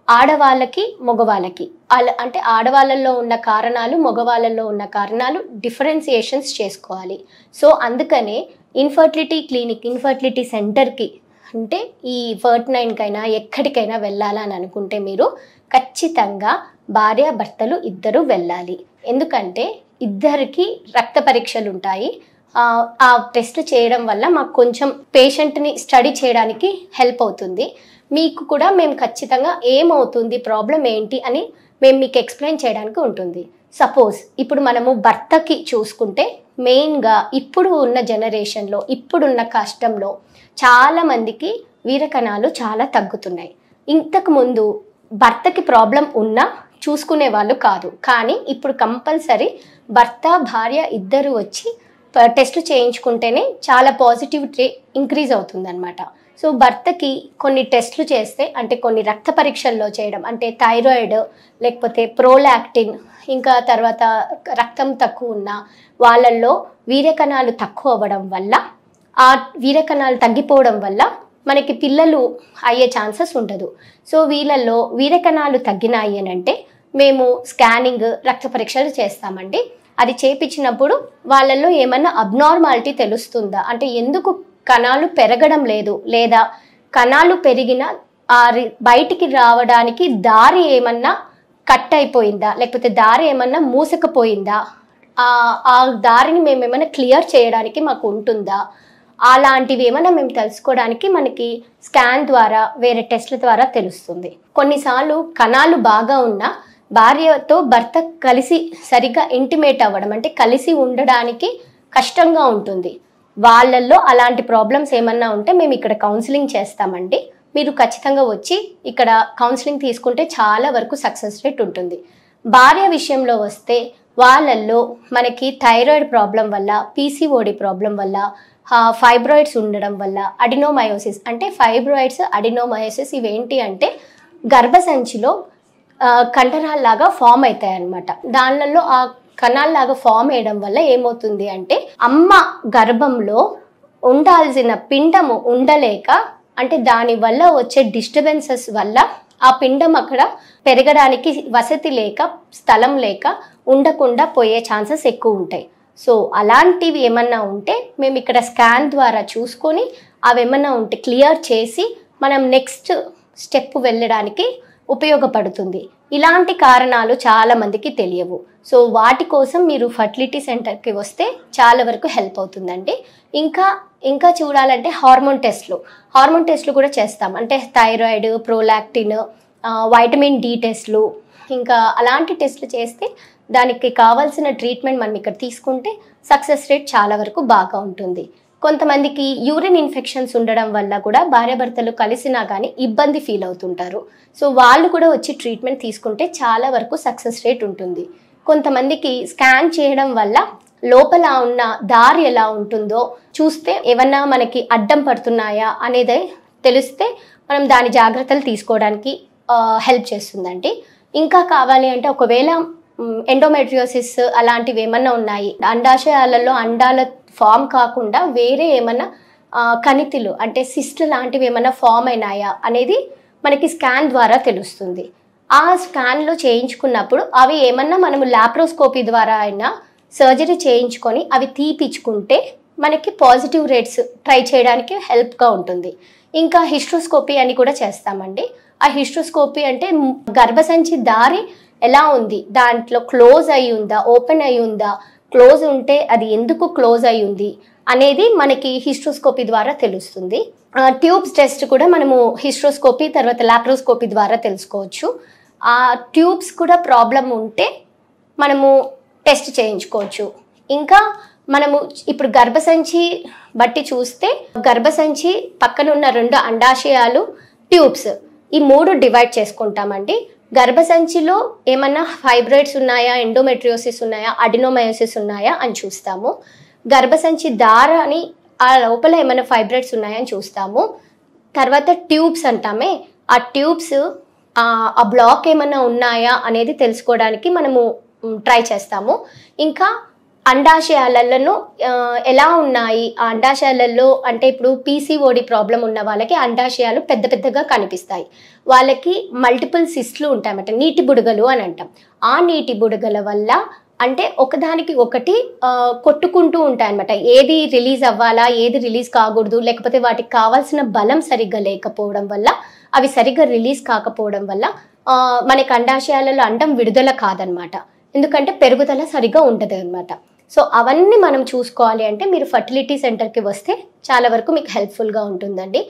ఆడవాళ్ళకి మగవాళ్ళకి అంటే ఆడవాళ్ళల్లో ఉన్న కారణాలు మగవాళ్ళల్లో ఉన్న కారణాలు డిఫరెన్సియేషన్స్ చేసుకోవాలి. సో అందుకనే ఇన్ఫర్టిలిటీ క్లినిక్, ఇన్ఫర్టిలిటీ సెంటర్కి అంటే ఈ ఫర్ట్9కైనా ఎక్కడికైనా వెళ్ళాలని అనుకుంటే మీరు ఖచ్చితంగా భార్యాభర్తలు ఇద్దరు వెళ్ళాలి. ఎందుకంటే ఇద్దరికి రక్త పరీక్షలు ఉంటాయి. ఆ టెస్ట్ చేయడం వల్ల మాకు కొంచెం పేషెంట్ని స్టడీ చేయడానికి హెల్ప్ అవుతుంది. మీకు కూడా మేము ఖచ్చితంగా ఏమవుతుంది, ప్రాబ్లం ఏంటి అని మేము మీకు ఎక్స్ప్లెయిన్ చేయడానికి ఉంటుంది. సపోజ్ ఇప్పుడు మనము భర్తకి చూసుకుంటే మెయిన్గా ఇప్పుడు ఉన్న జనరేషన్లో, ఇప్పుడున్న కష్టంలో చాలామందికి వీరకణాలు చాలా తగ్గుతున్నాయి. ఇంతకుముందు భర్తకి ప్రాబ్లం ఉన్నా చూసుకునే వాళ్ళు కాదు, కానీ ఇప్పుడు కంపల్సరీ భర్త భార్య ఇద్దరు వచ్చి టెస్ట్ చేయించుకుంటేనే చాలా పాజిటివిటీ ఇంక్రీజ్ అవుతుందన్నమాట. సో భర్తకి కొన్ని టెస్టులు చేస్తే, అంటే కొన్ని రక్త పరీక్షల్లో చేయడం, అంటే థైరాయిడ్ లేకపోతే ప్రోలాక్టిన్, ఇంకా తర్వాత రక్తం తక్కువ ఉన్న వాళ్ళల్లో వీర్యకణాలు తక్కువ అవ్వడం వల్ల, ఆ వీర్యకణాలు తగ్గిపోవడం వల్ల మనకి పిల్లలు అయ్యే ఛాన్సెస్ ఉండదు. సో వీళ్ళల్లో వీర్యకణాలు తగ్గినాయి అని అంటే మేము స్కానింగ్, రక్త పరీక్షలు చేస్తామండి. అది చేపించినప్పుడు వాళ్ళల్లో ఏమన్నా అబ్నార్మాలిటీ తెలుస్తుందా, అంటే ఎందుకు కణాలు పెరగడం లేదు, లేదా కణాలు పెరిగిన బయటికి రావడానికి దారి ఏమన్నా కట్ అయిపోయిందా, లేకపోతే దారి ఏమన్నా మూసకపోయిందా, ఆ దారిని మేము ఏమైనా క్లియర్ చేయడానికి మాకు ఉంటుందా, అలాంటివి ఏమైనా మేము తెలుసుకోవడానికి మనకి స్కాన్ ద్వారా, వేరే టెస్ట్ల ద్వారా తెలుస్తుంది. కొన్నిసార్లు కణాలు బాగా ఉన్నా భార్యతో భర్త కలిసి సరిగ్గా ఇంటిమేట్ అవ్వడం, అంటే కలిసి ఉండడానికి కష్టంగా ఉంటుంది. వాళ్ళల్లో అలాంటి ప్రాబ్లమ్స్ ఏమన్నా ఉంటే మేము ఇక్కడ కౌన్సిలింగ్ చేస్తామండి. మీరు ఖచ్చితంగా వచ్చి ఇక్కడ కౌన్సిలింగ్ తీసుకుంటే చాలా వరకు సక్సెస్ రేట్ ఉంటుంది. భార్య విషయంలో వస్తే వాళ్ళల్లో మనకి థైరాయిడ్ ప్రాబ్లం వల్ల, పీసీఓడి ప్రాబ్లం వల్ల, ఫైబ్రాయిడ్స్ ఉండడం వల్ల, అడినోమయోసిస్, అంటే ఫైబ్రాయిడ్స్, అడినోమయోసిస్ ఇవేంటి అంటే గర్భసంచిలో కండరాల్లాగా ఫామ్ అవుతాయి అన్నమాట. దానిలో ఆ కణాల్లాగా ఫామ్ అయ్యడం వల్ల ఏమవుతుంది అంటే అమ్మ గర్భంలో ఉండాల్సిన పిండము ఉండలేక, అంటే దానివల్ల వచ్చే డిస్టర్బెన్సెస్ వల్ల ఆ పిండం అక్కడ పెరగడానికి వసతి లేక, స్థలం లేక ఉండకుండా పోయే ఛాన్సెస్ ఎక్కువ ఉంటాయి. సో అలాంటివి ఏమన్నా ఉంటే మేము ఇక్కడ స్కాన్ ద్వారా చూసుకొని అవి ఏమన్నా ఉంటే క్లియర్ చేసి మనం నెక్స్ట్ స్టెప్ వెళ్ళడానికి ఉపయోగపడుతుంది. ఇలాంటి కారణాలు చాలా మందికి తెలియవు. సో వాటి కోసం మీరు ఫర్టిలిటీ సెంటర్కి వస్తే చాలా వరకు హెల్ప్ అవుతుందండి. ఇంకా చూడాలంటే హార్మోన్ టెస్ట్లు కూడా చేస్తాం. అంటే థైరాయిడ్, ప్రోలాక్టిన్, వైటమిన్ డి టెస్ట్లు, ఇంకా అలాంటి టెస్ట్లు చేస్తే దానికి కావాల్సిన ట్రీట్మెంట్ మనం ఇక్కడ తీసుకుంటే సక్సెస్ రేట్ చాలా వరకు బాగా ఉంటుంది. కొంతమందికి యూరిన్ ఇన్ఫెక్షన్స్ ఉండడం వల్ల కూడా భార్యాభర్తలు కలిసినా కానీ ఇబ్బంది ఫీల్ అవుతుంటారు. సో వాళ్ళు కూడా వచ్చి ట్రీట్మెంట్ తీసుకుంటే చాలా వరకు సక్సెస్ రేట్ ఉంటుంది. కొంతమందికి స్కాన్ చేయడం వల్ల లోపల ఉన్న దారి ఎలా ఉంటుందో చూస్తే ఏమన్నా మనకి అడ్డం పడుతున్నాయా అనేది తెలిస్తే మనం దాని జాగ్రత్తలు తీసుకోవడానికి హెల్ప్ చేస్తుందండి. ఇంకా కావాలి అంటే ఒకవేళ ఎండోమెట్రియోసిస్ అలాంటివి ఏమన్నా ఉన్నాయి, అండాశయాలలో అండాల ఫామ్ కాకుండా వేరే ఏమన్నా కణితులు, అంటే సిస్ట్ లాంటివి ఏమన్నా ఫామ్ అయినాయా అనేది మనకి స్కాన్ ద్వారా తెలుస్తుంది. ఆ స్కాన్లో చేయించుకున్నప్పుడు అవి ఏమన్నా మనము లాప్రోస్కోపీ ద్వారా అయినా సర్జరీ చేయించుకొని అవి తీపిచ్చుకుంటే మనకి పాజిటివ్ రేట్స్ ట్రై చేయడానికి హెల్ప్గా ఉంటుంది. ఇంకా హిస్ట్రోస్కోపీ అని కూడా చేస్తామండి. ఆ హిస్ట్రోస్కోపీ అంటే గర్భసంచి దారి ఎలా ఉంది, దాంట్లో క్లోజ్ అయి ఉందా, ఓపెన్ అయి ఉందా, క్లోజ్ ఉంటే అది ఎందుకు క్లోజ్ అయి ఉంది అనేది మనకి హిస్ట్రోస్కోపీ ద్వారా తెలుస్తుంది. ట్యూబ్స్ టెస్ట్ కూడా మనము హిస్ట్రోస్కోపీ తర్వాత లాప్రోస్కోపీ ద్వారా తెలుసుకోవచ్చు. ఆ ట్యూబ్స్ కూడా ప్రాబ్లం ఉంటే మనము టెస్ట్ చేయించుకోవచ్చు. ఇంకా మనము ఇప్పుడు గర్భసంచి బట్టి చూస్తే గర్భసంచి పక్కన ఉన్న 2 అండాశయాలు, ట్యూబ్స్, ఈ 3 డివైడ్ చేసుకుంటామండి. గర్భసంచిలో ఏమన్నా ఫైబ్రాయిడ్స్ ఉన్నాయా, ఎండోమెట్రియోసిస్ ఉన్నాయా, అడినోమయోసిస్ ఉన్నాయా అని చూస్తాము. గర్భసంచి దారాని ఆ లోపల ఏమైనా ఫైబ్రాయిడ్స్ ఉన్నాయా అని చూస్తాము. తర్వాత ట్యూబ్స్ అంటామే, ఆ ట్యూబ్స్ ఆ బ్లాక్ ఏమైనా ఉన్నాయా అనేది తెలుసుకోవడానికి మనము ట్రై చేస్తాము. ఇంకా అండాశయాలలో ఎలా ఉన్నాయి, ఆ అండాశయాలలో అంటే ఇప్పుడు పీసీఓడి ప్రాబ్లం ఉన్న వాళ్ళకి అండాశయాలు పెద్ద పెద్దగా కనిపిస్తాయి. వాళ్ళకి మల్టిపుల్ సిస్ట్లు ఉంటాయన్నమాట, నీటి బుడగలు అని అంటాం. ఆ నీటి బుడగల వల్ల అంటే ఒకదానికి ఒకటి కొట్టుకుంటూ ఉంటాయన్నమాట. ఏది రిలీజ్ అవ్వాలా, ఏది రిలీజ్ కాకూడదు, లేకపోతే వాటికి కావాల్సిన బలం సరిగ్గా లేకపోవడం వల్ల, అవి సరిగ్గా రిలీజ్ కాకపోవడం వల్ల మనకి అండాశయాలలో అండం విడుదల కాదనమాట. ఎందుకంటే పెరుగుదల సరిగ్గా ఉంటుంది అనమాట. సో అవన్నీ మనం చూసుకోవాలి అంటే మీరు ఫర్టిలిటీ సెంటర్కి వస్తే చాలా వరకు మీకు హెల్ప్ఫుల్గా ఉంటుందండి.